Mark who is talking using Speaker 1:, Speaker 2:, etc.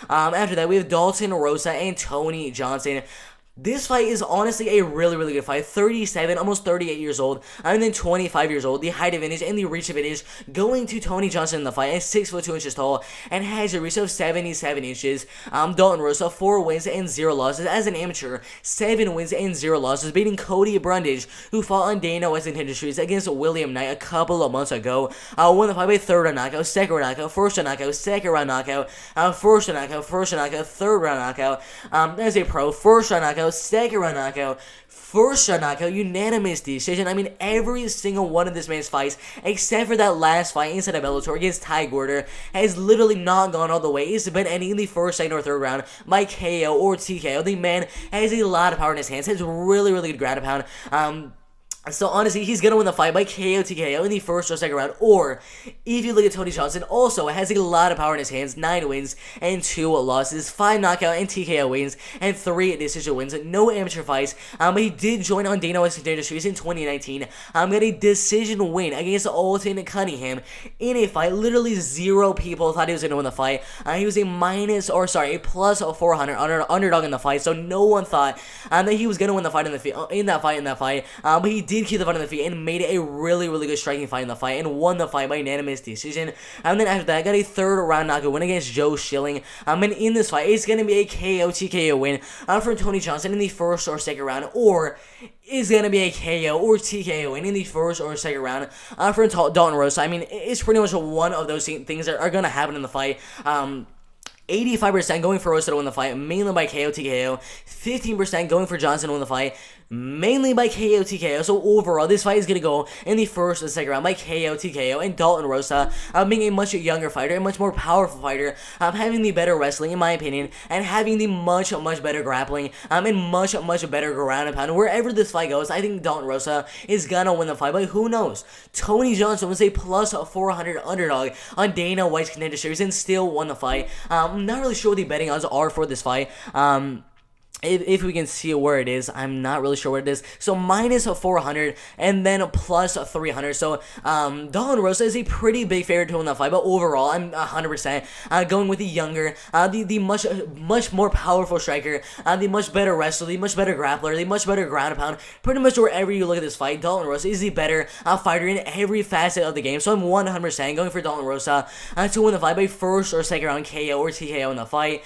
Speaker 1: After that, we have Dalton, Rosta, and Tony Johnson. This fight is honestly a really, really good fight. 37, almost 38 years old, and then 25 years old. The height advantage and the reach advantage going to Tony Johnson in the fight. Is 6'2" tall and has a reach of 77 inches. Dalton Rosta, 4 wins and 0 losses as an amateur. 7 wins and 0 losses, beating Cody Brundage, who fought on Dana White's Industries against William Knight a couple of months ago. Won the fight by 3rd round knockout, 2nd round knockout, 1st round knockout, 2nd round knockout, 1st round knockout, 1st round knockout, 3rd round knockout. As a pro, 1st round knockout, 2nd round knockout, 1st round knockout, unanimous decision. I mean, every single one of this man's fights, except for that last fight inside of Bellator against Ty Gorder, has literally not gone all the way. It's been ending in the 1st, 2nd, or 3rd round by KO or TKO. The man has a lot of power in his hands. Has really, really good ground and pound. So honestly, he's gonna win the fight by KO TKO in the 1st or 2nd round. Or if you look at Tony Johnson, also has a lot of power in his hands. 9 wins and 2 losses, 5 knockout and TKO wins, and 3 decision wins. No amateur fights. But he did join on Dana White's Industries in 2019. Got a decision win against Alton Cunningham in a fight. Literally 0 people thought he was gonna win the fight. He was a plus 400 underdog in the fight. So no one thought that he was gonna win the fight in that fight. But he did keep the fight on the feet and made it a really, really good striking fight in the fight and won the fight by unanimous decision. And then after that, got a 3rd round knockout win against Joe Schilling. And in this fight, it's going to be a KO TKO win from Tony Johnson in the 1st or 2nd round, or is going to be a KO or TKO win in the 1st or 2nd round from Dalton Rosta. I mean, it's pretty much one of those things that are going to happen in the fight. 85% going for Rosta to win the fight, mainly by KO TKO. 15% going for Johnson to win the fight, mainly by KO TKO. So overall, this fight is going to go in the 1st and 2nd round by KO TKO. And Dalton Rosta, being a much younger fighter, a much more powerful fighter, having the better wrestling, in my opinion, and having the much better grappling, and much better ground and pound. Wherever this fight goes, I think Dalton Rosta is going to win the fight, but who knows? Tony Johnson was a plus 400 underdog on Dana White's Contender Series and still won the fight. I'm not really sure what the betting odds are for this fight. If we can see where it is, I'm not really sure what it is. So minus 400 and then plus 300. So Dalton Rosta is a pretty big favorite to win that fight, but overall I'm 100% going with the younger, the much more powerful striker, the much better wrestler, the much better grappler, the much better ground and pound. Pretty much wherever you look at this fight, Dalton Rosta is the better fighter in every facet of the game. So I'm 100% going for Dalton Rosta to win the fight by 1st or 2nd round KO or TKO in the fight.